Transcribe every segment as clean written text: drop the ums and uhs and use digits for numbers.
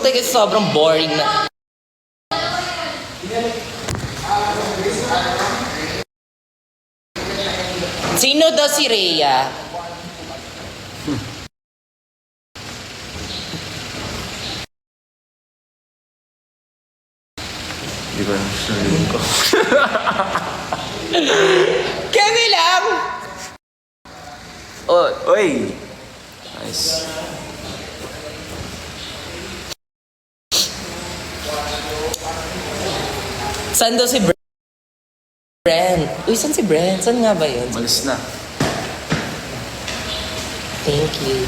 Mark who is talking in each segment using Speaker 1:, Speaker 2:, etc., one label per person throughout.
Speaker 1: birthday kasi sobrang boring na. Sino daw si Rhea?
Speaker 2: Di ba narinig ko?
Speaker 1: Kami lang!
Speaker 2: Oh, oy! Nice.
Speaker 1: Saan daw si Brent? Uy, saan si Brent? Saan nga ba yun?
Speaker 2: Malis na.
Speaker 1: Thank you.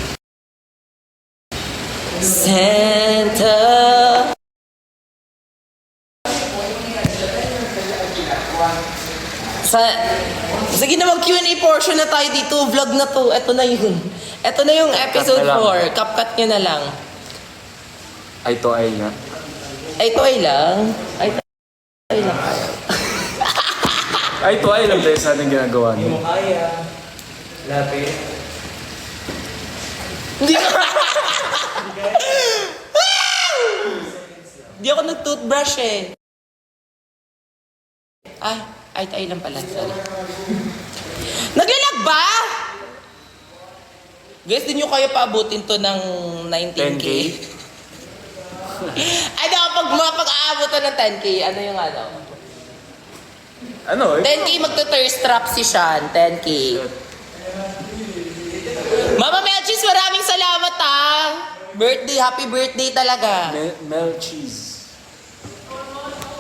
Speaker 1: Santa. Sige na, mag Q&A portion na tayo dito. Vlog na to. Ito na yun. Ito na yung episode 4. Kapkat nyo na lang.
Speaker 2: Ay to ay nga.
Speaker 1: Ay, ito ay lang. Ay, ito ay lang kayo.
Speaker 2: Ay to ay lang tayo sa ating ginagawa niyo.
Speaker 3: Kaya. Lapit.
Speaker 1: Hindi ko. Hindi ako nag-toothbrush eh. Ay lang pala. Sorry. Naglalag ba? Guys, di nyo kayo paabutin to ng 19K?
Speaker 2: 10K?
Speaker 1: Ano, pag-aabutan ng 10K, ano yung ano?
Speaker 2: Ano eh?
Speaker 1: 10K magto-thirst trap si Sean. 10K. Mama Melchis, maraming salamat ha. Happy birthday talaga.
Speaker 2: Mel cheese.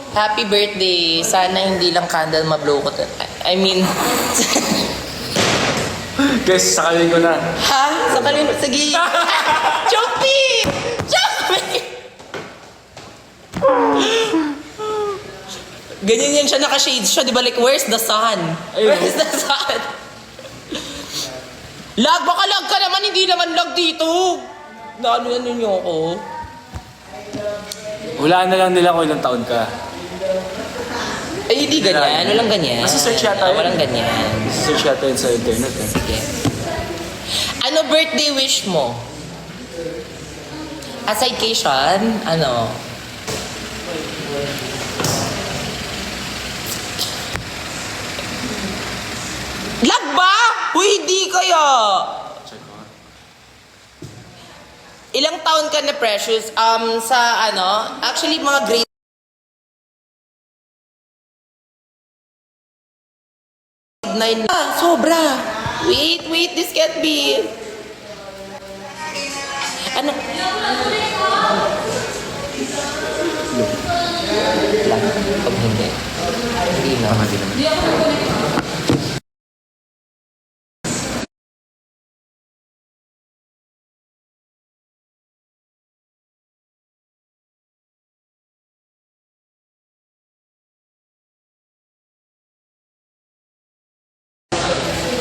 Speaker 1: Happy birthday. Sana hindi lang candle mablow ko. I mean...
Speaker 2: Guys, sakalin ko na.
Speaker 1: Ha? Sakalin mo. Sige. Chompi! Chompi! Ganyan yan siya, naka-shades siya. Di ba like, where's the sun? Where's the sun? Lag, baka lag ka naman. Hindi naman lag dito. Ano niyo ako?
Speaker 2: Hulaan na lang nila kung ilang taon ka.
Speaker 1: Ay, hindi ganyan. Walang ganyan.
Speaker 2: Nasa-search yata yun.
Speaker 1: Walang ganyan.
Speaker 2: Search yata yun sa internet eh.
Speaker 1: Sige. Ano birthday wish mo? Aside kay Sean, ano? Lag ba? Uy, hindi kaya.
Speaker 2: Check ko.
Speaker 1: Ilang taon ka na, Precious? Sa ano? Actually, mga grade 9. Sobra. Wait, this can't be. Ano? Lang. Pag hindi. Hindi na.
Speaker 2: Hindi naman.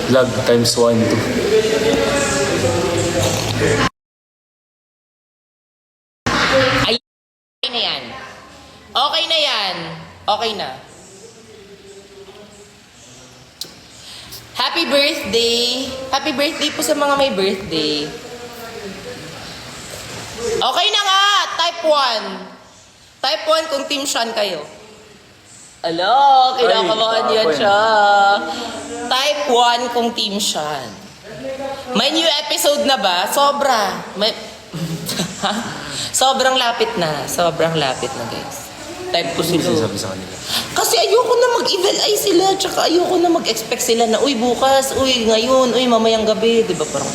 Speaker 2: Lag times 1, 2.
Speaker 1: Ay, okay na yan. Okay na yan. Okay na. Happy birthday. Happy birthday po sa mga may birthday. Okay na nga. Type 1. Type 1 kung Team Sean kayo. Alo, kinakabahan
Speaker 2: Ay,
Speaker 1: yan
Speaker 2: ako
Speaker 1: siya. Type 1 kung Team Sean. May new episode na ba? Sobra. May... Sobrang lapit na. Sobrang lapit na, guys. Type ko sila.
Speaker 2: Sinasabi sa kanila.
Speaker 1: Kasi ayoko na mag-evil eye sila. Tsaka ayoko na mag-expect sila na, uy, bukas, uy, ngayon, uy, mamayang gabi. Diba parang...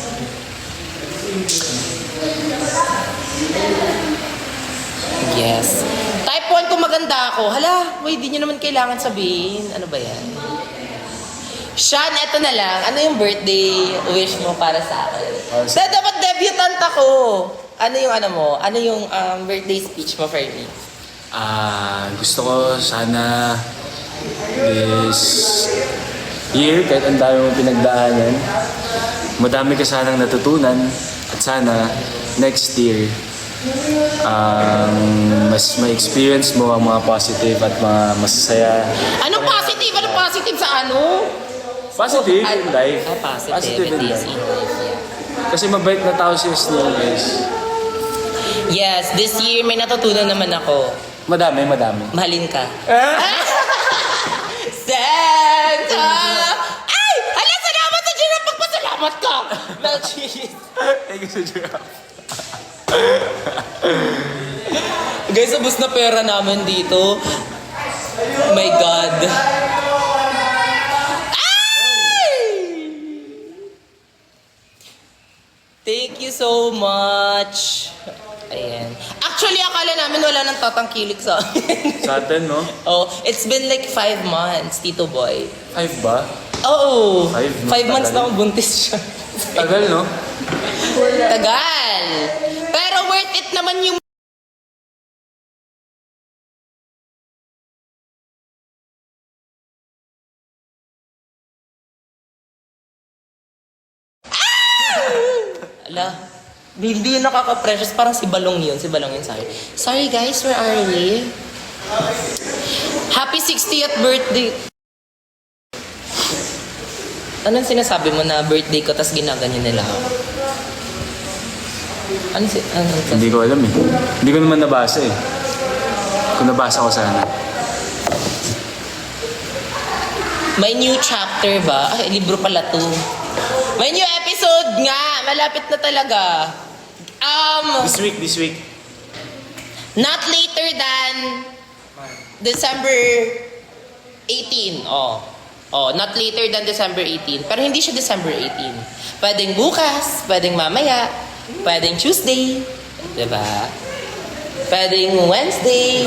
Speaker 1: Yes. Type 1 kung maganda ako. Hala, uy, di nyo naman kailangan sabihin. Ano ba yan? Sean, eto na lang. Ano yung birthday wish mo para sa akin? Dapat debutant ako. Ano yung ano mo? Ano yung birthday speech mo for me?
Speaker 2: Gusto ko sana this year, kahit ang dami mong pinagdaanan, madami ka sanang natutunan at sana next year mas ma-experience mo ang mga positive at mga masasaya.
Speaker 1: Anong positive? Anong positive sa ano?
Speaker 2: Positive in life.
Speaker 1: Positive in life.
Speaker 2: Kasi mabait na tao si Snow, guys.
Speaker 1: Yes, this year may natutunan naman ako.
Speaker 2: Madami.
Speaker 1: Mahalin ka. Santa! Ay! Hala, salamat sa Giraffe! Pagpasalamat ka! Melchis!
Speaker 2: Thank you, Giraffe.
Speaker 1: Guys, abos na pera namin dito. Oh my God. Ay! Thank you so much. Ayan. Actually, akala namin wala nang tatangkilik sa akin.
Speaker 2: Sa atin, no?
Speaker 1: Oh, it's been like 5 months, Tito Boy.
Speaker 2: 5 ba?
Speaker 1: Oo.
Speaker 2: 5
Speaker 1: 5 months na
Speaker 2: tagal.
Speaker 1: akong buntis siya.
Speaker 2: Tagal, no?
Speaker 1: Tagal. Pero worth it naman yung... Ala, hindi yun nakaka-precious. Parang si Balong yun. Si Balong yun sa akin. Sorry guys, where are we? Happy 60th birthday. Anong sinasabi mo na birthday ko tas ginaganyan nila ako?
Speaker 2: Hindi ko alam eh. Hindi ko naman nabasa eh. Kung nabasa ko sana.
Speaker 1: May new chapter ba? Ay, libro pala to. May new episode nga. Malapit na talaga.
Speaker 2: This week.
Speaker 1: Not later than December 18. Not later than December 18. Pero hindi siya December 18. Pwedeng bukas, pwedeng mamaya, pwedeng Tuesday. Diba? Pwedeng Wednesday.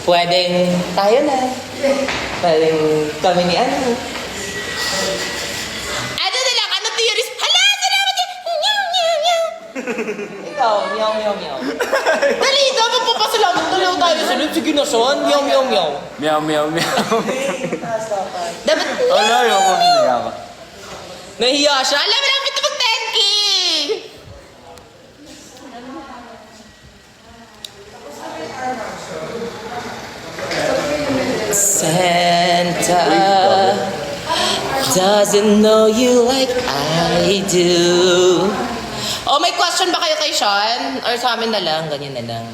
Speaker 1: Pwedeng tayo na. Pwedeng kami ni ano. Ano na lang, ano theories? Hala, salamat ka! Meow, meow, meow. Ikaw, meow, meow, meow. Dali, dapat papasalamat na lang tayo sa Sige na, Sean. Meow, meow, meow.
Speaker 2: Meow.
Speaker 1: Dapat,
Speaker 2: Wala, ayoko. Ayoko.
Speaker 1: nahiya siya. Alam mo, lapit na mag 10K! Santa doesn't know you like I do. Oh, may question ba kayo kay Sean? Or sa amin na lang? Ganyan na lang.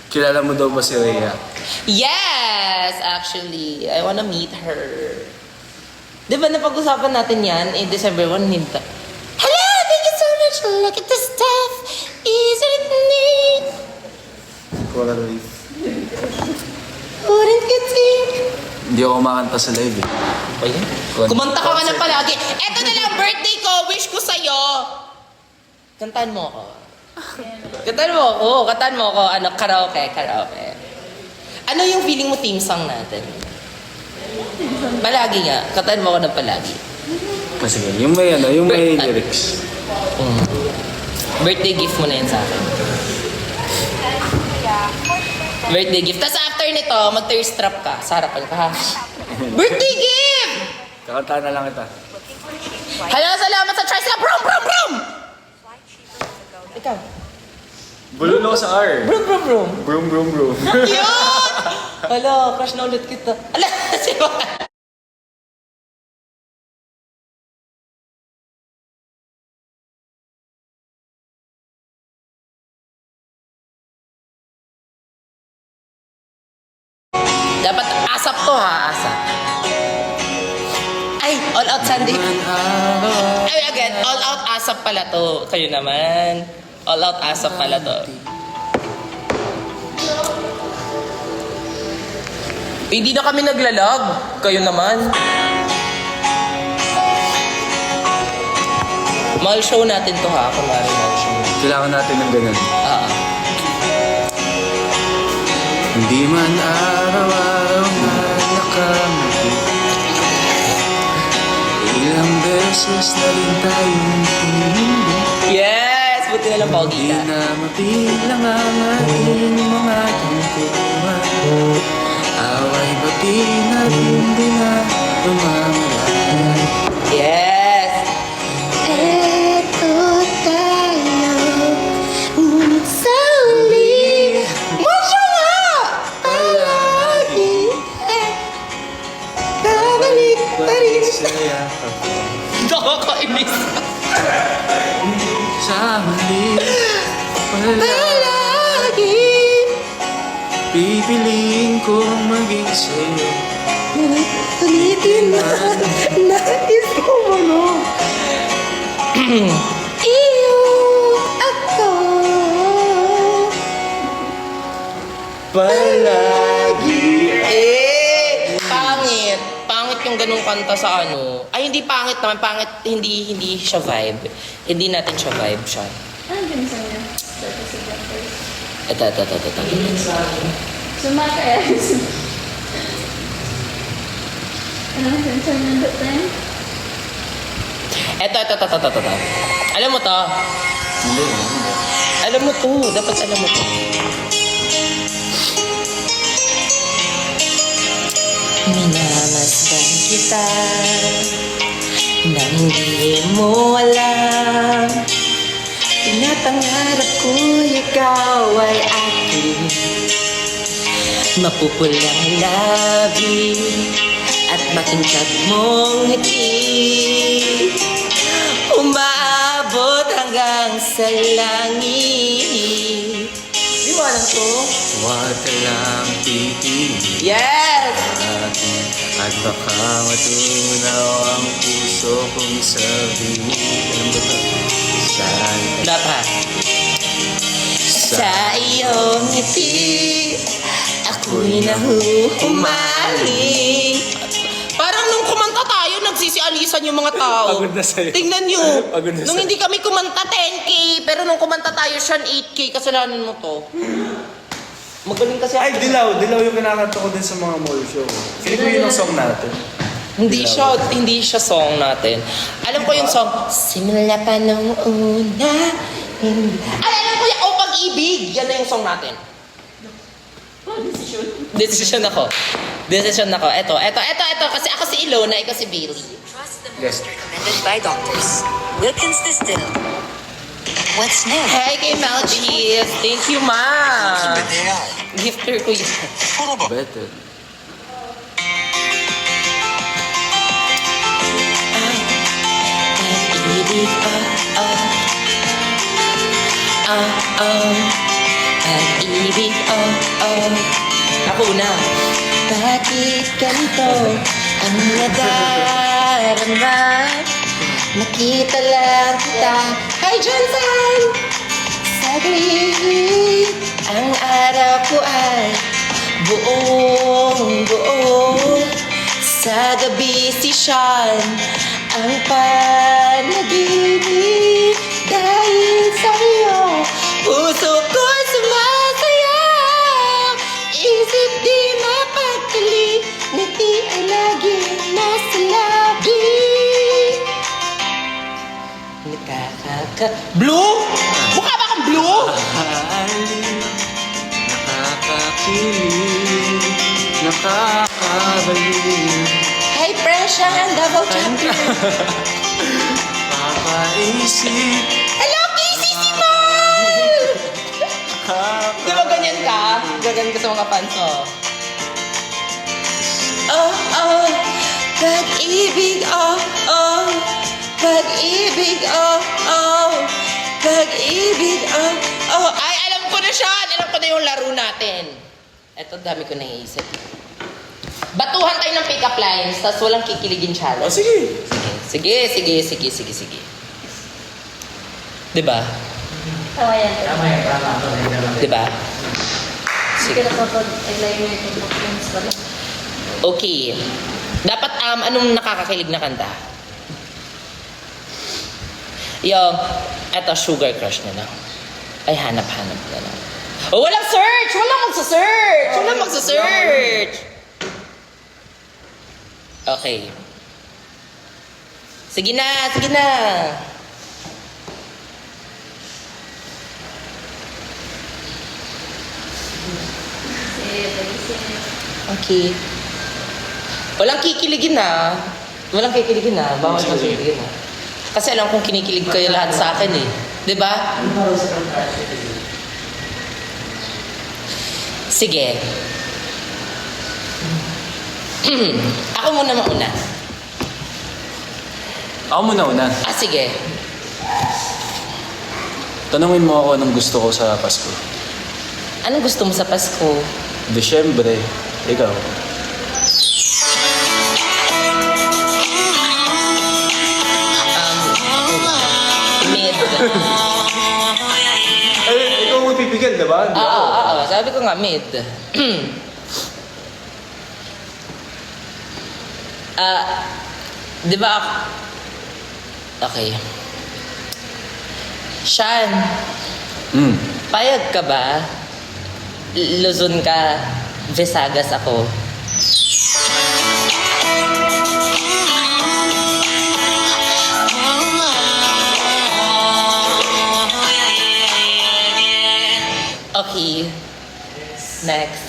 Speaker 2: Kilala mo daw ba si Rhea?
Speaker 1: Yes, actually. I wanna meet her. Di ba napag-usapan natin yan in December 1? Hinta. Hello, thank you so much. Look at the stuff. Isn't it neat?
Speaker 2: Coral Reef.
Speaker 1: Wouldn't you think?
Speaker 2: Hindi ako kumakanta sa live eh.
Speaker 1: Ayun. Kumanta ka na palagi. Eto na lang, birthday ko. Wish ko sa'yo. Kantaan mo ako. Kantaan mo ako. Ano, karaoke. Ano yung feeling mo theme song natin? Palagi nga. Kantaan mo ako ng palagi.
Speaker 2: Sige, yung may lyrics.
Speaker 1: Birthday gift mo na yan sa akin. Birthday gift. Tapos after nito, mag-thirst trap ka. Sa harapan ka, ha? Birthday gift!
Speaker 2: Kakantahan na lang kita.
Speaker 1: Hello, salamat sa choice na brum, brum, brum! Ikaw.
Speaker 2: Bulol ako sa R.
Speaker 1: Brum, brum, brum.
Speaker 2: Brum.
Speaker 1: Cute! Hala, crush na ulit kita. Ala, si Juan. Dapat asap to ha, asap. Ay, all out Sunday. Ay, again, all out asap pala to. Kayo naman. All out asap pala to. Hindi na kami naglalag. Kayo naman. Mall show natin to ha. Kunwari mall show.
Speaker 2: Kailangan natin ng ganun. Hindi man araw-araw na nakamati. Ilang beses na rin tayong tumindi.
Speaker 1: Yes! Buti na lang pogi
Speaker 2: Di
Speaker 1: ka.
Speaker 2: na mabilang ang ating mga tungkulman. Away bati na hindi na lumamalayan.
Speaker 1: Yes! Eto tayo, ngunit sa uli, masya nga! Palagi, babalik pa rin
Speaker 2: Saya ako
Speaker 1: nakakainis.
Speaker 2: sa huli.
Speaker 1: Palagi.
Speaker 2: Pipiliin kong maging sa'yo.
Speaker 1: Ulitin na. Nais ko ano. Iyo ako.
Speaker 2: Palagi.
Speaker 1: Pangit. Pangit yung ganung kanta sa ano. Ay, hindi pangit naman. Pangit, hindi siya vibe. Hindi natin siya vibe siya.
Speaker 4: Ano din sa inyo? Dati sa Jeffers.
Speaker 1: Ito.
Speaker 4: Sumaka eh. Ano ang sensor ng that time?
Speaker 1: Ito. Alam mo to?
Speaker 2: Hindi.
Speaker 1: Alam mo to. Dapat alam mo to. Minamasdan kita nang di mo alam. Pinapangarap ko ikaw ay akin. Mapupulang labi at makintab mong ngiti. Umaabot hanggang sa langit. Di mo alam to?
Speaker 2: Huwag ka lang pipili
Speaker 1: Yes!
Speaker 2: akin at baka matunaw ang puso kong sabihin. Alam ba ito? Saan
Speaker 1: Dapat. Sa iyong ngiti, ako'y nahuhumaling. Parang nung kumanta tayo, nagsisialisan yung mga tao.
Speaker 2: Pagod na sa'yo.
Speaker 1: Tingnan nyo.
Speaker 2: Pagod na
Speaker 1: Nung
Speaker 2: sa'yo.
Speaker 1: hindi kami kumanta 10K, pero nung kumanta tayo siya 8K, kasalanan mo to. Magaling kasi ako.
Speaker 2: Ay, dilaw. Dilaw yung kinakanta ko din sa mga mall show. Feeling ko yun ang song natin.
Speaker 1: Hindi siya song natin. Alam ko yung song, simula pa nung una, hindi. Ay, alam ko yung, Pag-ibig! Yan na yung song natin. Decision ako. Eto. Kasi ako si Ilona, ikaw si Bailey.
Speaker 5: Trust the
Speaker 2: Yes.
Speaker 5: monster recommended by doctors. Wilkins Distill. What's new?
Speaker 1: Hey, kay Malchis. Thank you, ma. Gifter ko yun.
Speaker 2: Better.
Speaker 1: Pag-ibig, Pag-ibig, Ako na. Bakit ganito ang nadarama? Nakita lang kita. Hi, Johnson! Sa gilid, ang araw ko ay buong buo. Sa gabi si Sean, ang panaginip. Dahil sa'yo, puso ko'y sumasayaw. Isip di mapagkali, ngiti ay laging nasa labi. Blue? Mukha ba kang blue?
Speaker 2: Nakakakilig, nakakabaliw.
Speaker 1: Hey, Precious, double champion.
Speaker 2: Papaisip,
Speaker 1: Hello, Casey si Mal! Di ba ganyan ka? Gagan ka sa mga fans, oh. Pag-ibig, Pag-ibig, Pag-ibig, Ay, alam ko na siya! Alam ko na yung laro natin. Eto, dami ko naiisip. Batuhan tayo ng pick-up lines, tapos walang kikiligin challenge.
Speaker 2: sige.
Speaker 1: Sige. Diba?
Speaker 4: Tama yan.
Speaker 3: Tama yan, tama.
Speaker 1: Diba?
Speaker 4: Hindi ka nakapag-align mo yung performance pala.
Speaker 1: Okay. Dapat, anong nakakakilig na kanta? Yung, eto, Sugar Crush na lang. Ay, hanap-hanap na lang. Oh, walang search! Walang magsa-search! Okay. Sige na! Okay. Walang kikiligin na. Bawal na kikiligin na. Kasi alam kong kinikilig kayo lahat sa akin eh. Diba? Sige. Ako muna mauna.
Speaker 2: Ako muna una.
Speaker 1: Sige.
Speaker 2: Tanungin mo ako anong gusto ko sa Pasko.
Speaker 1: Anong gusto mo sa Pasko?
Speaker 2: Desyembre. Ikaw.
Speaker 1: Mid.
Speaker 2: Ikaw magpipigil, diba?
Speaker 1: Oo. Sabi ko nga, mid. Di ba? Okay. Sean, payag ka ba? Luzon ka, Visayas ako. Okay. Next.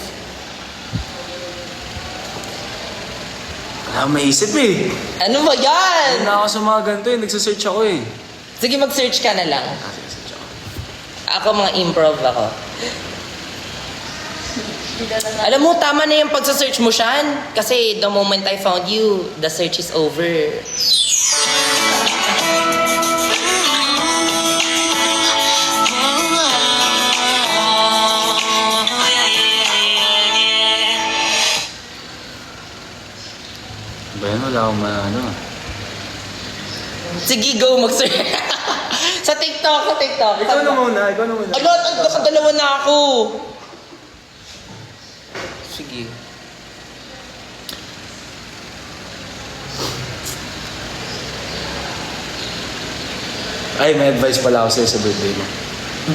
Speaker 2: Wala akong maisip eh.
Speaker 1: Ano ba yan?
Speaker 2: Hindi na ako sa mga ganito eh. Nagsasearch ako eh.
Speaker 1: Sige, mag-search ka na lang.
Speaker 2: Nagsasearch ako.
Speaker 1: Ako, mga improv ako. Alam mo, tama na yung pagsa-search mo, Sean. Kasi the moment I found you, the search is over.
Speaker 2: Ba yan? Wala akong ano.
Speaker 1: Sige, go, mag-search. sa TikTok.
Speaker 2: Ikaw na muna.
Speaker 1: Alo, nakadalawa na ako. Sige.
Speaker 2: Ay, may advice pala ako sa'yo sa birthday mo.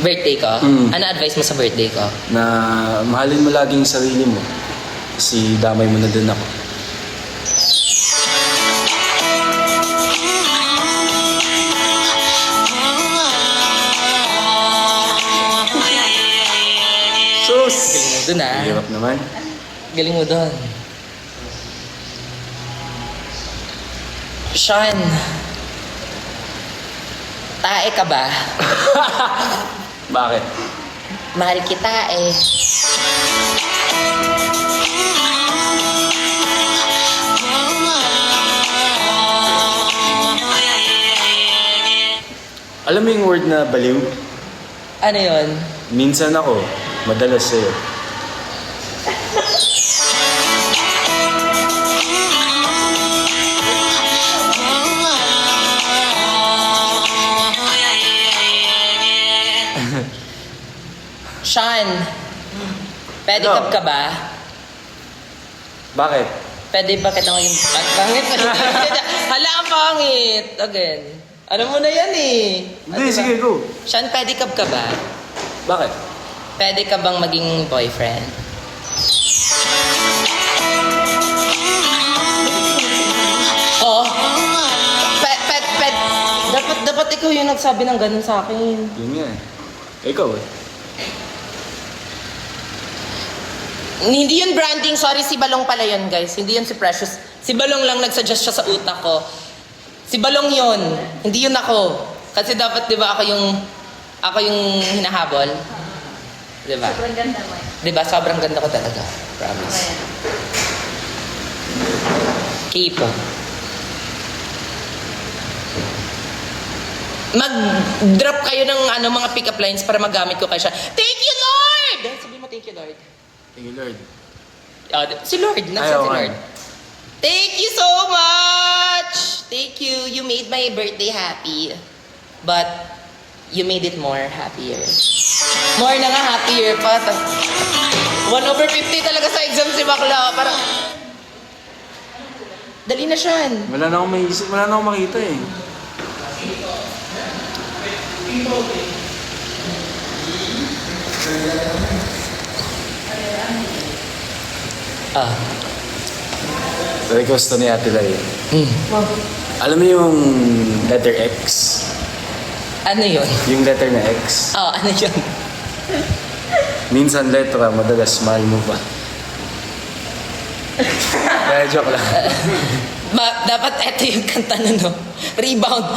Speaker 1: Birthday ko? Ano advice mo sa birthday ko?
Speaker 2: Na mahalin mo laging sarili mo. Kasi damay mo na din ako. Sus!
Speaker 1: Galing mo dun, ah.
Speaker 2: Hirap naman.
Speaker 1: Galing mo dun. Sean, tae ka ba?
Speaker 2: Bakit?
Speaker 1: Mahal kita eh.
Speaker 2: Alam mo yung word na baliw?
Speaker 1: Ano yun?
Speaker 2: Minsan ako, madalas sa'yo.
Speaker 1: Sean, pedicab ka ba?
Speaker 2: Bakit?
Speaker 1: Pwede ba kita maging pangit? Hala, ang pangit. Again. Alam mo na yan eh.
Speaker 2: Hindi, sige, go.
Speaker 1: Sean, pedicab ka ba?
Speaker 2: Bakit?
Speaker 1: Pwede ka bang maging boyfriend? Oh. Dapat ikaw yung nagsabi ng ganun sa akin.
Speaker 2: Yun nga eh. Ikaw eh.
Speaker 1: Hindi yun branding. Sorry, si Balong pala yun, guys. Hindi yun si Precious. Si Balong lang nagsuggest siya sa utak ko. Si Balong yun. Hindi yun ako. Kasi dapat, di ba, ako yung hinahabol. Di ba?
Speaker 4: Sobrang ganda mo.
Speaker 1: Di ba? Sobrang ganda ko talaga. Promise.
Speaker 4: Ayan.
Speaker 1: Kipo. Mag-drop kayo ng mga pick-up lines para magamit ko kay siya. Thank you, Lord! Sabi mo, thank you, Lord.
Speaker 2: Thank you, Lord.
Speaker 1: Si Lord. Nasaan si Lord? Thank you so much! Thank you. You made my birthday happy. But, you made it more happier. More na nga happier pa. 1/50 talaga sa exam si Bakla. Parang, dali na siya.
Speaker 2: Wala na akong maisip, wala na akong makita eh. Request to ni Ate Lai. Alam mo yung letter X?
Speaker 1: Ano yun?
Speaker 2: Yung letter na X?
Speaker 1: Ano yun?
Speaker 2: Minsan letra, madalas mahal mo pa. Kaya joke lang.
Speaker 1: Dapat eto yung kanta na no. Rebound.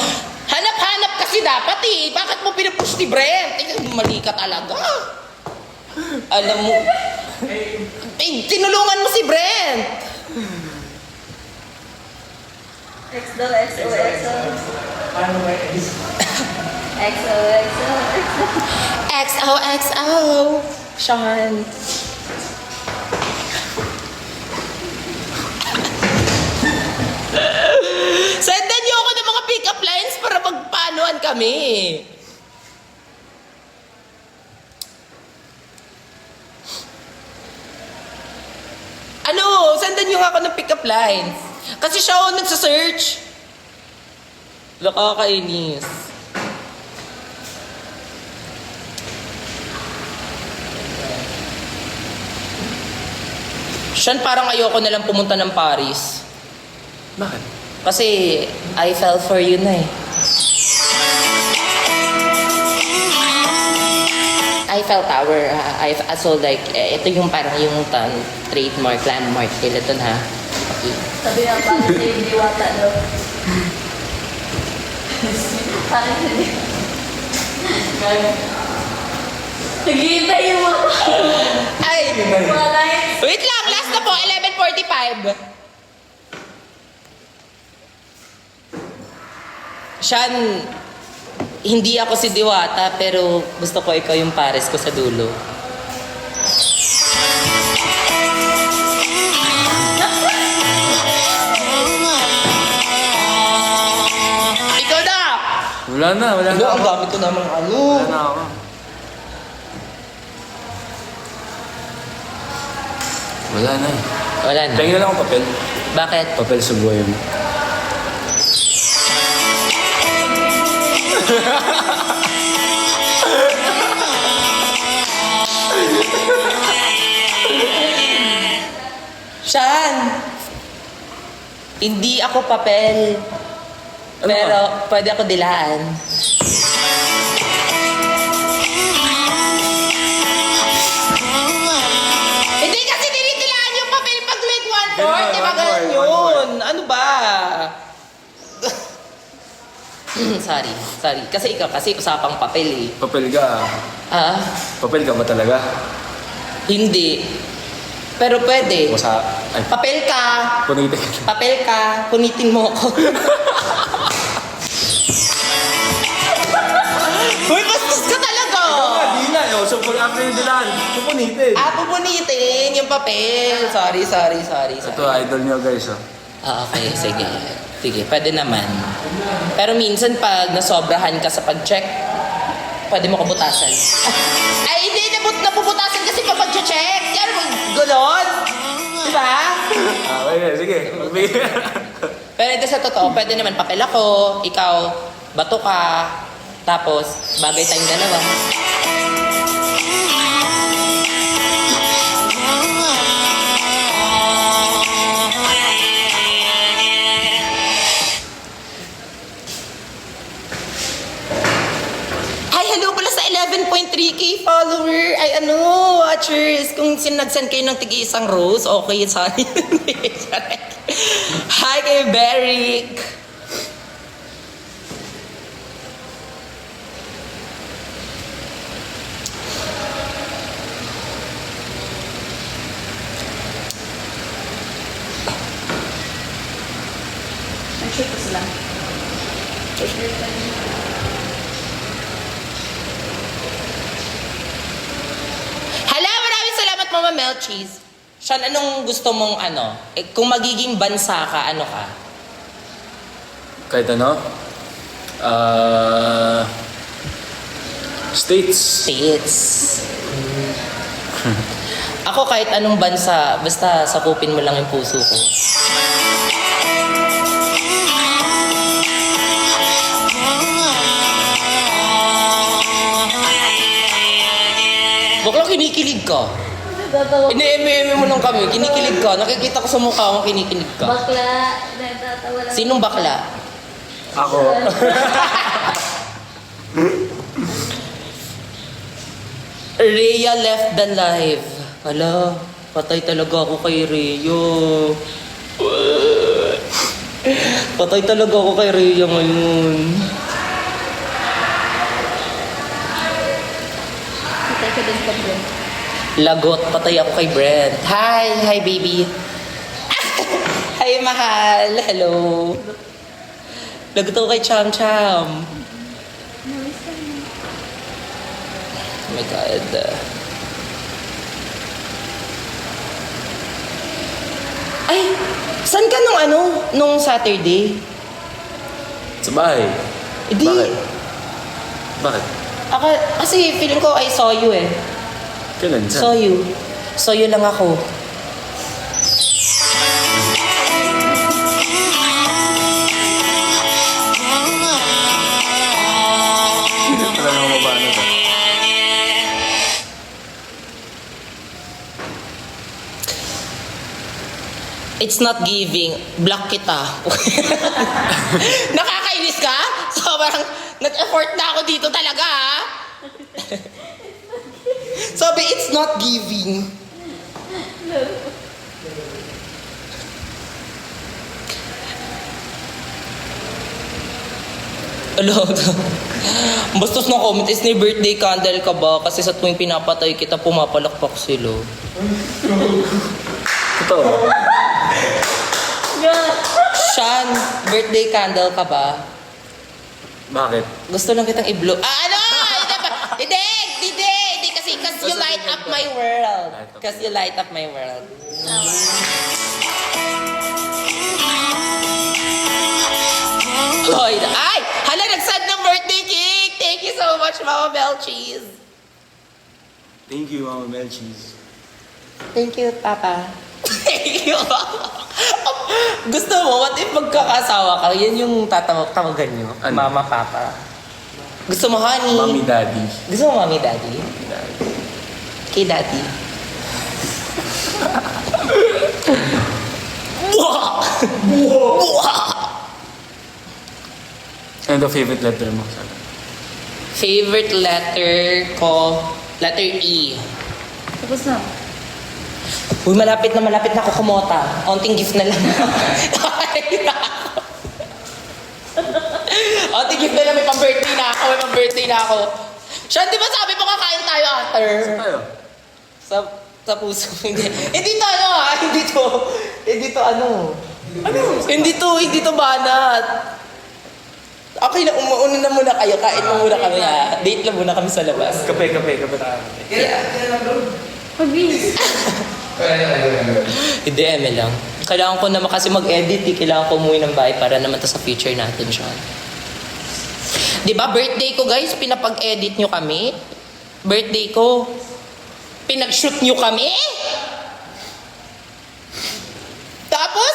Speaker 1: Hanap-hanap kasi dapat eh. Bakit mo pinupush ni Brent? Mali ka talaga. Alam mo. Tinulungan mo si Brent.
Speaker 4: XO.
Speaker 1: XOXO. Sean. Sendan niyo ako ng mga pick-up lines para magpanuan kami. Ano? Sendan niyo nga ako ng pick-up lines. Kasi siya ako nagsasearch. Nakakainis. Sean, parang ayoko na lang pumunta ng Paris.
Speaker 2: Bakit?
Speaker 1: Kasi I fell for you na eh. Eiffel Tower. So like, ito yung parang yung trademark, landmark nila dun ha. Okay.
Speaker 4: Sabi nga parang sa yung diwata daw. Parang hindi. Naghihintay yung mga...
Speaker 1: Ay!
Speaker 4: Wala yun.
Speaker 1: Wait lang, last na po, 11:45. Sean, hindi ako si Diwata, pero gusto ko ikaw yung pares ko sa dulo. Ikaw na!
Speaker 2: Wala na
Speaker 1: Ano,
Speaker 2: ako.
Speaker 1: ang dami ko namang ano.
Speaker 2: Wala na ako. Wala na eh.
Speaker 1: Wala na.
Speaker 2: Tingin na lang ang papel.
Speaker 1: Bakit?
Speaker 2: Papel sa buhay mo.
Speaker 1: Sean! Hindi ako papel.
Speaker 2: Ano
Speaker 1: Pero pwede ako dilaan. Hindi kasi dinidilaan yung papel pag like 1/4.
Speaker 2: Ganun,
Speaker 1: Di ba
Speaker 2: 1/4,
Speaker 1: ganun yun? Ano ba? sorry. Kasi ikaw, kasi usapang papel eh.
Speaker 2: Papel ka.
Speaker 1: Ah,
Speaker 2: Papel ka ba talaga?
Speaker 1: hindi. Pero pwede.
Speaker 2: Masa... Ay,
Speaker 1: Papel ka.
Speaker 2: punitin.
Speaker 1: Papel ka. Punitin mo ako. Uy, bastos ka talaga!
Speaker 2: Di na. So, pag after yung dilaan, pupunitin.
Speaker 1: Pupunitin yung papel. Sorry.
Speaker 2: Ito, idol niyo guys. Oh.
Speaker 1: Okay, sige. Sige, pwede naman. Pero minsan pag nasobrahan ka sa pag-check, pwede mo kabutasan. Ay, hindi! Napuputasan kasi pa pag-check! Yan, gulon! Diba?
Speaker 2: Okay, sige.
Speaker 1: Pero ito sa totoo, pwede naman papel ako, ikaw, bato ka, tapos bagay tayong dalawa. Hi, hello pala sa 11.3k follower. Ay, watchers. Kung nag-send kayo ng tig-isang rose, okay, sorry. Hi kay Beric.
Speaker 4: Nag-shoot ko sila.
Speaker 1: Hala, maraming salamat Mama Melchies. Sean, anong gusto mong kung magiging bansa ka, ano ka?
Speaker 2: Kahit ano? States.
Speaker 1: States. Ako kahit anong bansa, basta sakupin mo lang yung puso ko. Bakla, kinikilig ka.
Speaker 4: Natatawa.
Speaker 1: Ini-eme mo lang kami, kinikilig ka. Nakikita ko sa mukha mo, kinikilig ka.
Speaker 4: Bakla. Natatawa lang.
Speaker 1: Sinong bakla?
Speaker 2: Ako.
Speaker 1: Rhea left the live. Hala, patay talaga ako kay Rhea. Patay talaga ako kay Rhea ngayon.
Speaker 4: Patay ka din pa bro.
Speaker 1: Lagot, patay ako kay Brent. Hi baby. Hi mahal, hello. Lagot ako kay Cham Cham.
Speaker 4: Namiss ka
Speaker 1: my God. Ay! Saan ka nung Saturday?
Speaker 2: Sa bahay.
Speaker 1: Hindi.
Speaker 2: Bakit? Bakit?
Speaker 1: Kasi feeling ko I saw you eh.
Speaker 2: Kailan?
Speaker 1: Saw
Speaker 2: Saan?
Speaker 1: you. Saw you lang ako.
Speaker 2: Hindi pala naman mabano ba?
Speaker 1: It's not giving. Block kita. Nakakainis ka? Sobrang nag-effort na ako dito talaga ha? Sabi, it's not giving. Hello. Bastos na comment is ni birthday candle ka ba? Kasi sa tuwing pinapatay kita, pumapalakpak sila.
Speaker 2: Totoo.
Speaker 1: Sean, birthday candle ka ba?
Speaker 2: Bakit?
Speaker 1: Gusto lang kitang i-blow. Ano? Hindi kasi you light up my world. Kasi you light up my world. Lloyd, ay! Hala, nagsad ng birthday cake! Thank you so much, Mama Bell Cheese.
Speaker 2: Thank you, Mama Melchies.
Speaker 1: Thank you, Papa. Thank you, Papa. Gusto mo, what if magkakasawa ka, yan yung tawagan nyo?
Speaker 2: Ano?
Speaker 1: Mama, Papa. Gusto mo, honey?
Speaker 2: Mommy, Daddy.
Speaker 1: Gusto mo, Mommy, Daddy? Kay Daddy. Buha! Buha!
Speaker 2: Ano the favorite letter mo?
Speaker 1: Favorite letter ko, letter E.
Speaker 4: Tapos na.
Speaker 1: Uy, malapit na ako kumota. Onting gift na lang. Onting gift na lang, may pang-birthday na ako. Sean, di ba sabi mo kakain tayo after?
Speaker 2: Tayo.
Speaker 1: Sa puso. Hindi to ano ha? Hindi to banat. Okay na, umuuna na muna kayo. Kain mo muna kami ha. Date lang muna kami sa labas.
Speaker 2: Kape tayo.
Speaker 1: Yeah.
Speaker 4: Pag-bis.
Speaker 1: Hindi, eme lang. Kailangan ko naman kasi mag-edit eh. Kailangan ko umuwi ng bahay para naman to sa future natin siya. Diba, birthday ko guys, pinapag-edit nyo kami. Birthday ko, pinag-shoot nyo kami. Tapos,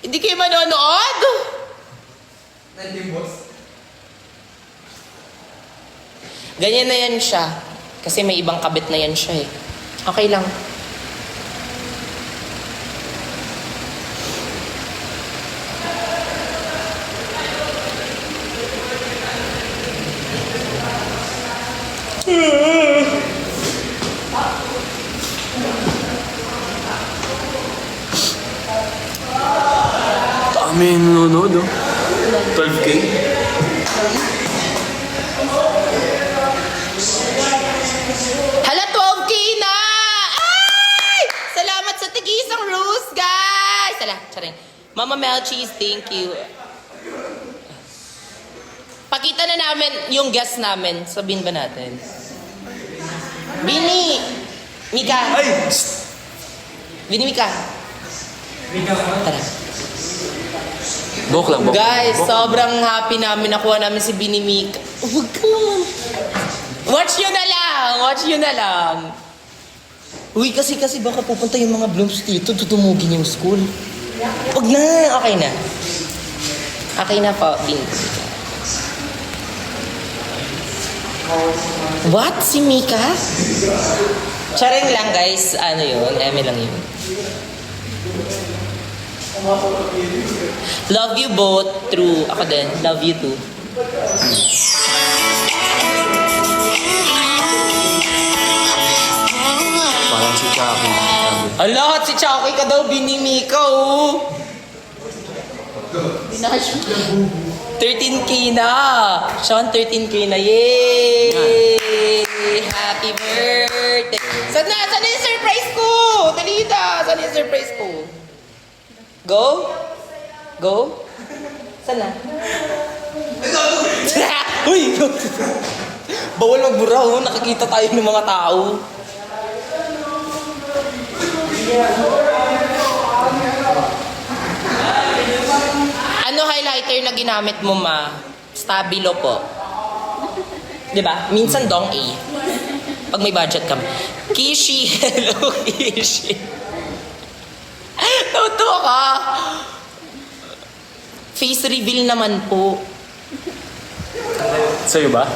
Speaker 1: hindi kayo manonood. Ganyan na yan siya. Kasi may ibang kabit na yan siya eh. Okay lang.
Speaker 2: Dami nanonood, oh. 12K?
Speaker 1: Hala, 12K na! Ay! Salamat sa tig-isang rose, guys! Charing. Mama Melchies, thank you. Pakita na namin yung guest namin. Sabihin ba natin? Bini! Mika!
Speaker 2: Ay!
Speaker 1: Bini, Mika! Tara.
Speaker 2: Bok lang.
Speaker 1: Guys, sobrang happy namin. Nakuha namin si Bini Mika. Huwag ka naman. Watch nyo na lang. Uy, kasi baka pupunta yung mga blooms dito, tutumugin yung school. Huwag na, okay na. Okay na po, Bini. What? Si Mika? Charing lang guys, ano yun, eme lang yun. Love you both, true. Ako din, love you too.
Speaker 2: Parang si Chucky.
Speaker 1: Ala, si Chucky ka daw, binimika oh. 13K na. Sean, 13K na. Yay! Happy birthday. Saan yung surprise ko? Dalita, saan yung surprise ko? Go? Saan na? Uy! Bawal magbura, oh. Nakikita tayo ng mga tao. Ano highlighter na ginamit mo, ma? Stabilo po. Diba? Minsan dong A. Pag may budget ka. Kishi. Hello, Kishi. Totoo ka. Face reveal naman po.
Speaker 2: Sa'yo ba?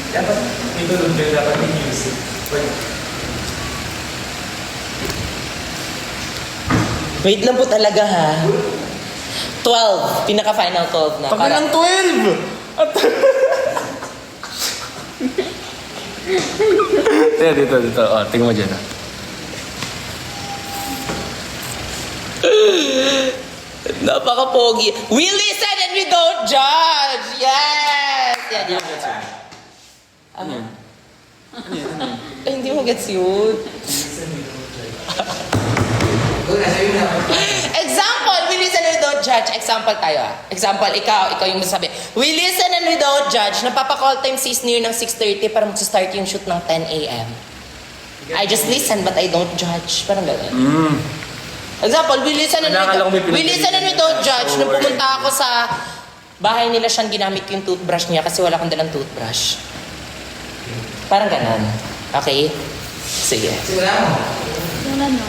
Speaker 3: Dapat, ito nun din dapat i-use.
Speaker 1: Wait lang po talaga ha. 12. Pinaka-final 12 na.
Speaker 2: Pag lang 12! At... dito. Oh, tingnan mo dyan.
Speaker 1: Napaka-pogi. We listen and we don't judge! Yes! Yan. Ano? Ay, hindi mo gets yun. Example, we listen and we don't judge. Example tayo ah. Example, ikaw yung masasabi. We listen and we don't judge. Napapa-call time sis near ng 6:30 para mag-start yung shoot ng 10 a.m. I just listen but I don't judge. Parang gano'n. Example, we listen and we don't judge. Nung pumunta ako sa bahay nila, Sean, ginamit ko yung toothbrush niya kasi wala akong dalang toothbrush. Parang gano'n. Okay? Sige.
Speaker 4: Wala no.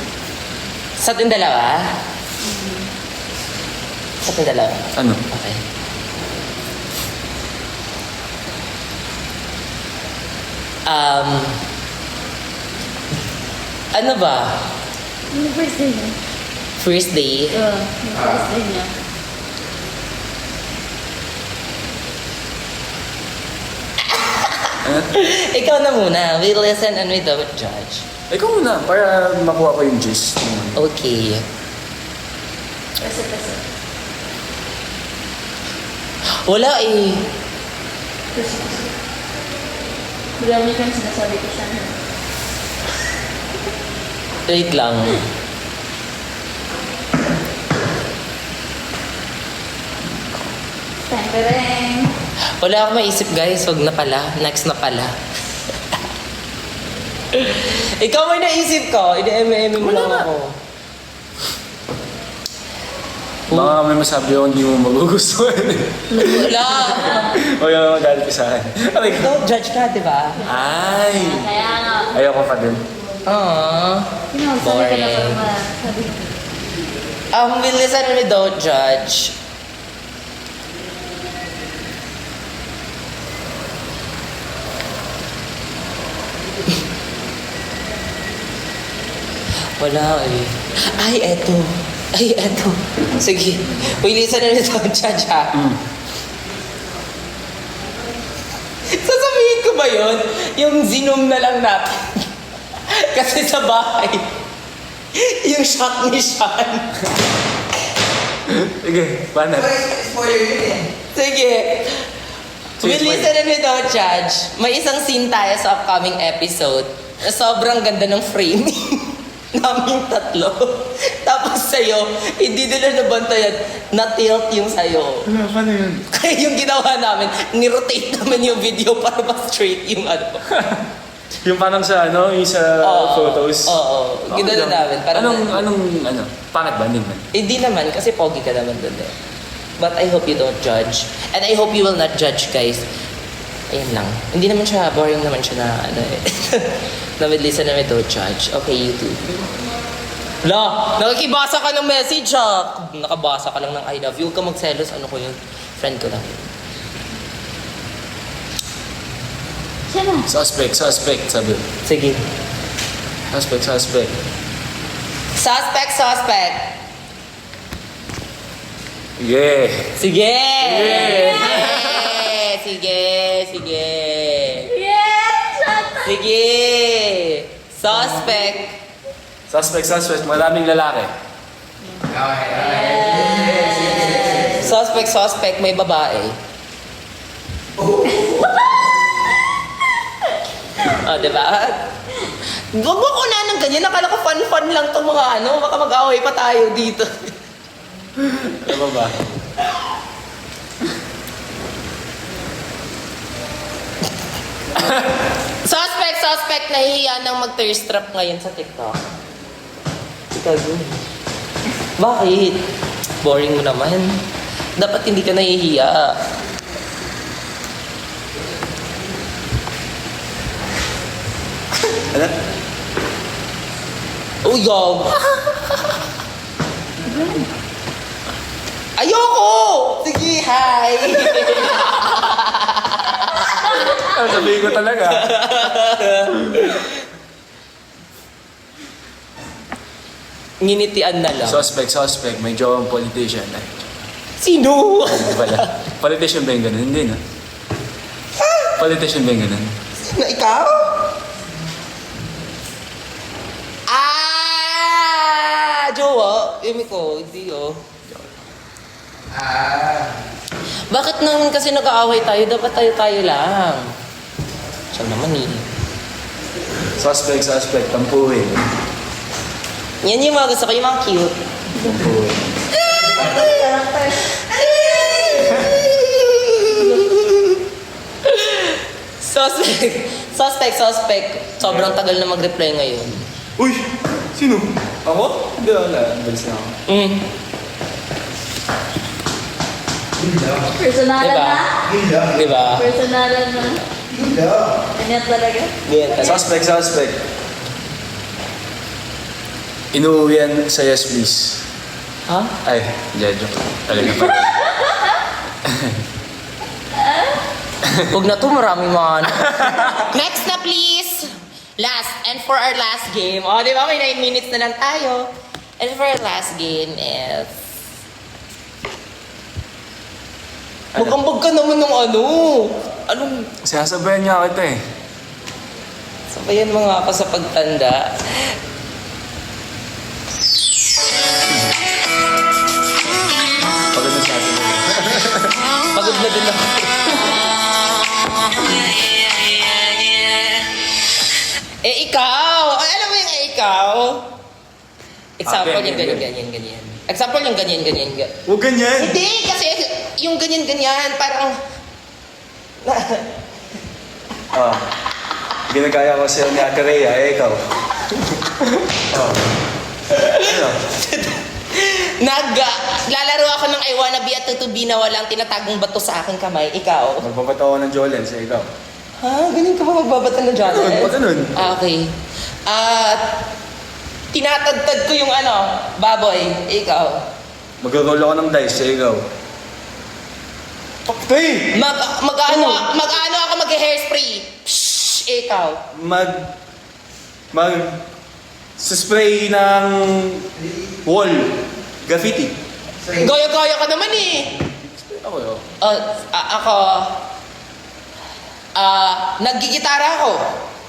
Speaker 1: Sa ating dalawa? Sa ating dalawa?
Speaker 2: Ano?
Speaker 1: Okay. Ano ba?
Speaker 4: Yung first day niya.
Speaker 1: First day?
Speaker 4: Yung first day niya.
Speaker 1: Ikaw na muna. We listen and we don't judge.
Speaker 2: Ikaw muna, para makuha ko yung gist.
Speaker 1: Okay.
Speaker 4: Kasi.
Speaker 1: Wala eh.
Speaker 4: Marami kang sinasabi ko sa akin.
Speaker 1: Wait lang.
Speaker 4: Tang-tereng!
Speaker 1: Wala akong maisip guys. Wag na pala. Next na pala. Ikaw may naisip ko. Ine-MM mo lang ako.
Speaker 2: Baka may masabi ako hindi mo magugustuhan.
Speaker 1: Wala.
Speaker 2: O yung magalit ka sa akin. Aray ka.
Speaker 1: Don't judge ka, di ba?
Speaker 2: Ay!
Speaker 4: Kaya nga.
Speaker 2: Ayoko pa din.
Speaker 1: Aww.
Speaker 4: Sabi ka na
Speaker 1: Boring.
Speaker 4: pa sabi ko.
Speaker 1: We listen and we don't judge. Wala eh. Ay, eto. Sige. We listen and we don't judge ha. Sasabihin ko ba yun? Yung Zoom na lang natin. Kasi sa bahay, yung shot ni Sean.
Speaker 2: Sige, paano?
Speaker 3: Spoiler yun eh.
Speaker 1: Sige. We
Speaker 2: Sige,
Speaker 1: listen and we don't judge. May isang scene tayo sa upcoming episode na sobrang ganda ng framing naming tatlo. Tapos sa'yo, hindi nila nabantayan, na-tilt yung sa'yo.
Speaker 2: Paano yun?
Speaker 1: Kaya yung ginawa namin, nirotate naman yung video para ma-straight yung ano.
Speaker 2: Yung parang sa yung sa photos.
Speaker 1: Oo. Ginano namin. Parang
Speaker 2: Pangit ba? Hindi man.
Speaker 1: Hindi naman, kasi pogi ka naman dun eh. But I hope you don't judge. And I hope you will not judge, guys. Ayun lang. Hindi naman siya, boring naman siya na, na with listen and we don't judge. Okay, you too. La, nakikibasa ka ng message ha. Nakabasa ka lang ng I love you. Huwag ka magselos. Ano ko yun? Friend ko lang.
Speaker 4: Siya na.
Speaker 2: Suspect, sabi.
Speaker 1: Sige.
Speaker 2: Suspect.
Speaker 1: Suspect.
Speaker 2: Yeah.
Speaker 1: Sige!
Speaker 2: Yeah.
Speaker 1: Sige.
Speaker 4: Yes! Shut up!
Speaker 1: Sige! Suspect.
Speaker 2: Maraming lalaki.
Speaker 1: Suspect, may babae. Diba? Huwag mo ko na ng ganyan. Nakala ko fun lang itong mga baka mag-away pa tayo dito.
Speaker 2: Ano ba?
Speaker 1: Suspect, nahihiya nang mag-thirst trap ngayon sa TikTok. Ikaw yun. Bakit? Boring mo naman. Dapat hindi ka nahihiya.
Speaker 2: Ano?
Speaker 1: Uy, gog. Ayoko! Sige, hi!
Speaker 2: Sabihin ko talaga.
Speaker 1: Nginitian na lang.
Speaker 2: Suspect. May jowang politician. Ay,
Speaker 1: Sino?
Speaker 2: hindi pala. Politician ba yung ganun? Hindi na. Politician ba yung ganun?
Speaker 1: Sino ikaw? Jowa? Imi ko, hindi oh. Bakit naman kasi nag-aaway tayo? Dapat tayo lang. Siya naman eh.
Speaker 2: Suspect. Tampuhin.
Speaker 1: Yan yung mga gusto ko, yung mga cute.
Speaker 2: Tampuhin.
Speaker 1: Suspect. Sobrang tagal na mag-reply ngayon.
Speaker 2: Uy! Sino? Ako? Hindi, wala. Balis na ako.
Speaker 4: Personalan
Speaker 1: Diba?
Speaker 4: na?
Speaker 1: Diba?
Speaker 4: Personalan na? Ganyan talaga?
Speaker 2: Suspect. Inuuwian sa yes please.
Speaker 1: Ha?
Speaker 2: Ay, joke. Talaga pa.
Speaker 1: Huwag na to, maraming mga ano. Next na please! Last, and for our last game. O, di ba? May 9 minutes na lang tayo. And for our last game is... Magambag ka naman ng ano. Anong...
Speaker 2: Sinasabayan niya ako ito eh.
Speaker 1: Sabayan mo nga ako sa pagtanda.
Speaker 2: Pagod na sa atin.
Speaker 1: Pagod na din ako. Ikaw! Ay, alam mo yung ikaw? Example
Speaker 2: Okay,
Speaker 1: yung ganyan. Example yung ganyan.
Speaker 2: Huwag ganyan!
Speaker 1: Hindi, kasi yung ganyan, parang...
Speaker 2: Oh. Ginagaya ko sa'yo ni Ate Rhea, ikaw. Oh. Ano?
Speaker 1: Lalaro ako ng I wanna be a tutubi na walang tinatagong bato sa aking kamay. Ikaw?
Speaker 2: Magpapatawa ng Jolens, ikaw.
Speaker 1: Ha? Ganun ka ba magbabata ng John?
Speaker 2: Ganun.
Speaker 1: Okay. Tinatagtag ko yung baboy. Ikaw?
Speaker 2: Mag-roll ako ng dice, ikaw. Paktay!
Speaker 1: Mag-ano ako mag-hairspray. Shhh! Ikaw?
Speaker 2: Spray ng wall. Graffiti.
Speaker 1: Goyo-goyo ka naman eh.
Speaker 2: Ako yun.
Speaker 1: Ako, naggigitara ako.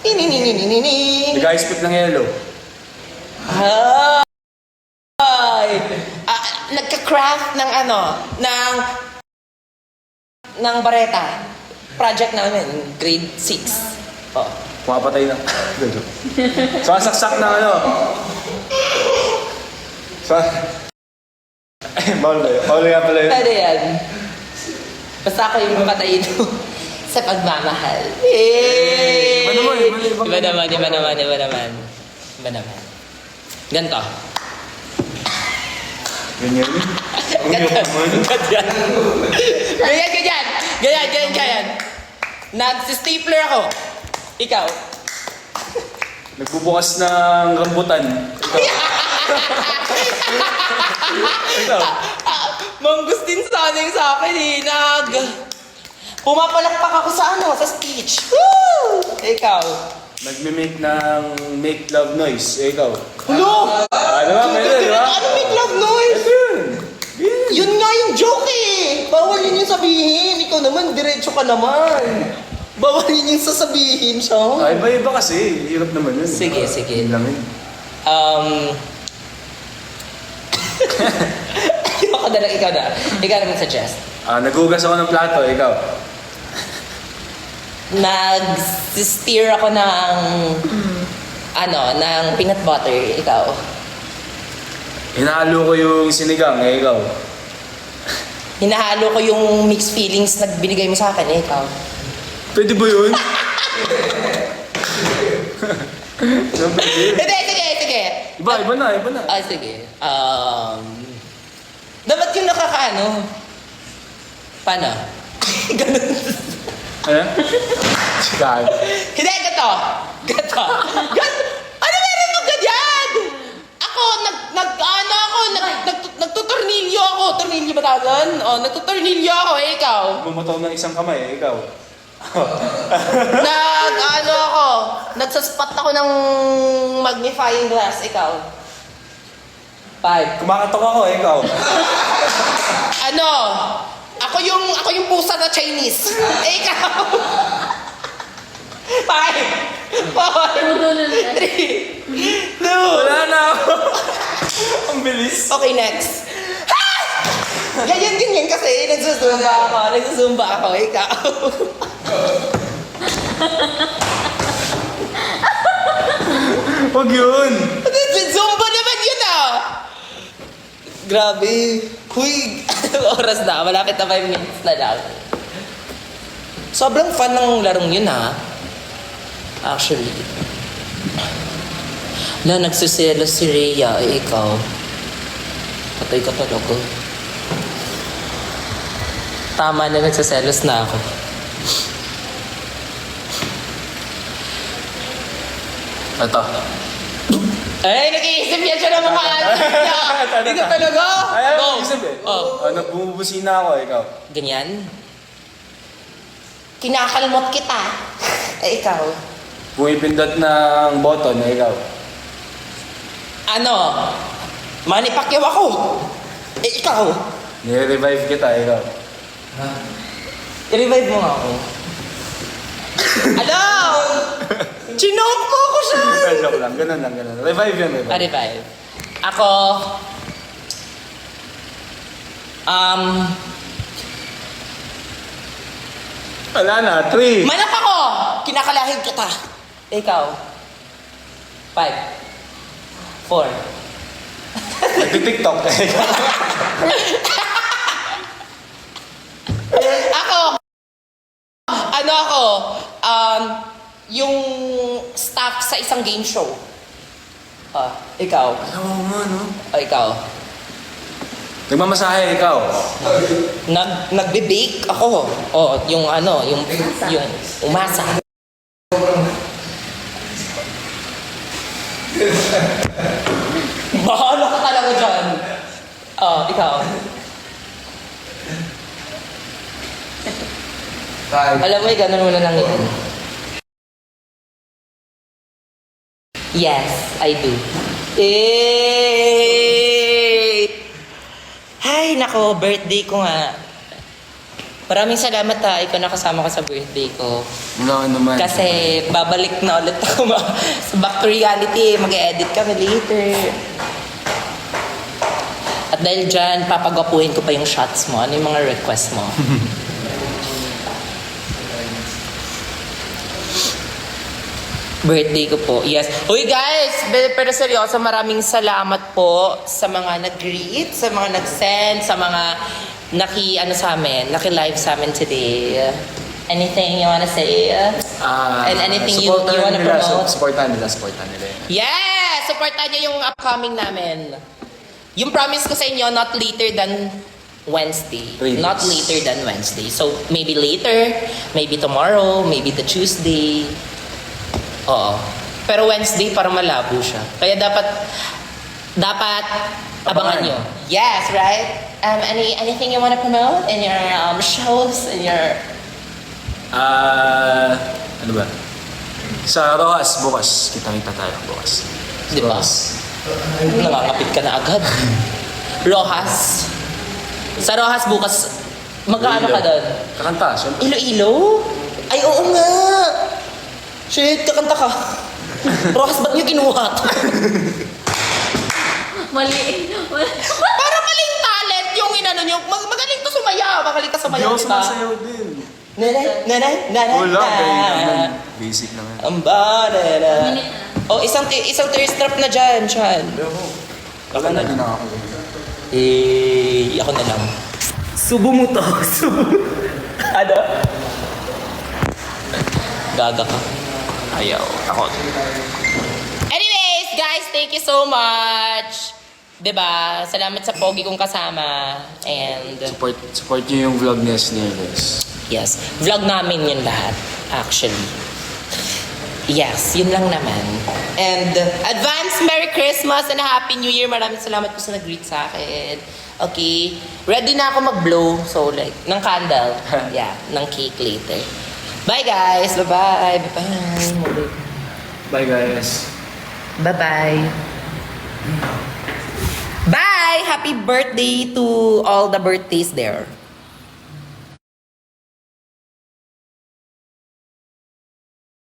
Speaker 2: Nag-ice pick ng yellow.
Speaker 1: Ay! Nagka-craft ng ng bareta. Project namin, grade 6. Oh.
Speaker 2: Pumapatay ng... Sasaksak ng Bawal ba yun? Bawal nga pala yun.
Speaker 1: Pwede yan. Basta ako yung patay ito sa pagmamahal. Yay!
Speaker 2: Iba naman.
Speaker 1: Iba naman. Ganto.
Speaker 2: Ganyan.
Speaker 1: Ganyan. Nagsistapler ako. Ikaw.
Speaker 2: Nagbubukas ng rambutan. Ikaw.
Speaker 1: Mangustin sana yung sa akin eh. Pumapalakpak ako sa sa speech. Woo! Ikaw.
Speaker 2: Nagme-make ng make love noise. Ikaw.
Speaker 1: Hello!
Speaker 2: Ano ba? Pwede, di ba?
Speaker 1: Ano make love noise?
Speaker 2: Yun.
Speaker 1: Yun nga yung joke eh. Bawal yun yung sabihin. Ikaw naman, diretso ka naman. Bawal yun yung sasabihin siya.
Speaker 2: Ay, iba-iba kasi. Hirap naman yun.
Speaker 1: Sige.
Speaker 2: Yun lang yun.
Speaker 1: Ikaw na lang, ikaw na mag-suggest.
Speaker 2: Naghugas ako ng plato. Ikaw.
Speaker 1: Nag-steer ako ng ng peanut butter. Ikaw.
Speaker 2: Hinahalo ko yung sinigang. Ikaw.
Speaker 1: Hinahalo ko yung mixed feelings na binigay mo sa akin. Ikaw.
Speaker 2: Pwede ba yun?
Speaker 1: Hindi, sige.
Speaker 2: Iba na.
Speaker 1: Ah, sige. Dapat yung nakakaano. Paano? Ganun.
Speaker 2: Ayan? Sigahan.
Speaker 1: Hindi, gato. Ano meron mo ganyan? Ako, nagtutornilyo ako. Tornilyo ba tawag doon? Oh, nagtutornilyo ako. Ikaw?
Speaker 2: Bumutaw ng isang kamay, ikaw.
Speaker 1: Nagsaspot ako ng magnifying glass. Ikaw? 5.
Speaker 2: Kumakatok ako, ikaw.
Speaker 1: Ako yung pusa na Chinese. Ikaw? 5, 4, 3, 2,
Speaker 2: Wala na ako. Ang bilis.
Speaker 1: Okay, next. Ha! Ganyan kasi. Nagsusumba ako. Ikaw.
Speaker 2: Huwag yun.
Speaker 1: Zumba naman yun Grabe. Huy. Oras na. Malapit na 5 minutes na lang. Sobrang fun ng larong yun Actually. Nagsiselos si Rhea. Ikaw. Patay ka talaga. Tama na, nagsiselos na ako.
Speaker 2: Ito.
Speaker 1: Nag-iisip yan siya ng mga niya. Hindi ka talaga.
Speaker 2: Ayaw,
Speaker 1: Go.
Speaker 2: isip eh.
Speaker 1: Oh.
Speaker 2: Nagbubusina ako, ikaw.
Speaker 1: Ganyan. Kinakalmot kita. Ikaw.
Speaker 2: Pumipindot ng button, ikaw.
Speaker 1: Manny Pacquiao ako. Ikaw.
Speaker 2: Nire-revive kita, ikaw.
Speaker 1: I-revive mo nga ako. Chinomp mo ako siya.
Speaker 2: Joke lang, ganun lang. Revive yan, revive.
Speaker 1: Revive. Ako,
Speaker 2: Wala na, 3.
Speaker 1: manap ako. Kinakalahig kita. Ikaw. 5, 4.
Speaker 2: Nagti-tiktok, ikaw.
Speaker 1: Yung staff sa isang game show. Ikaw.
Speaker 2: Oo nga, no?
Speaker 1: Ikaw.
Speaker 2: Nagmamasahe, ikaw.
Speaker 1: Nagbe-bake ako. Yung umasa. Bahala ka talaga dyan. Ikaw. Alam mo, ganun mo na lang yan. Yes, I do. Ay, nako, birthday ko nga. Maraming salamat ikaw nakasama ka sa birthday ko.
Speaker 2: Wala naman.
Speaker 1: Kasi babalik na ulit ako sa back to reality. Mag-edit kami later. At dahil dyan, papagwapuhin ko pa yung shots mo. Ano yung mga request mo? Birthday ko po. Yes. Uy guys, pero seryoso, maraming salamat po sa mga nag-greet, sa mga nag-send, sa mga naki-live sa amin today. Anything you wanna say? And anything you wanna promote?
Speaker 2: Supportan nila.
Speaker 1: Yes! Supportan niyo yung upcoming namin. Yung promise ko sa inyo, not later than Wednesday.
Speaker 2: 3
Speaker 1: Not
Speaker 2: days.
Speaker 1: later than Wednesday. So, maybe later, maybe tomorrow, maybe the Tuesday. Oo. Pero Wednesday para malabo siya. Kaya dapat abangan nyo. Yes, right? Anything you wanna promote in your shows, in your...
Speaker 2: Ano ba? Sa Rojas, bukas. Kita-kita tayo bukas.
Speaker 1: Di ba? Nangangapit ka na agad. Rojas. Sa Rojas bukas, magkaano ka doon?
Speaker 2: Kakanta, syempre.
Speaker 1: Iloilo? Ay, oo nga! Shit, kakanta ka. Rojas, ba't niyo kinuha?
Speaker 4: Mali.
Speaker 1: Para maling talent yung inano niyo. Magaling to sumayaw. Magaling ka sumayaw,
Speaker 2: Hindi ako
Speaker 1: di ba?
Speaker 2: sumasayaw din.
Speaker 1: Nanay.
Speaker 2: Wala, ganyan naman. Basic lang yan.
Speaker 1: Ang banana. Isang thirst trap na dyan, Chan.
Speaker 2: Wala na din ako.
Speaker 1: Ako na lang. Subo mo to. Subo. Ano? Gaga ka.
Speaker 2: Ayaw. Takot.
Speaker 1: Anyways, guys, thank you so much. 'Di ba? Salamat sa pogi kong kasama. And
Speaker 2: Support niyo yung vlog ni Esnelas.
Speaker 1: yes, vlog namin yun lahat, actually. Yes, yun lang naman. And advance Merry Christmas and a Happy New Year. Maraming salamat po sa nag-greet sa akin. Okay, ready na ako mag-blow. So like, ng candle. Yeah, ng cake later. Bye guys! Bye-bye! Bye-bye!
Speaker 2: Bye guys.
Speaker 1: Bye-bye! Bye! Happy birthday to all the birthdays there.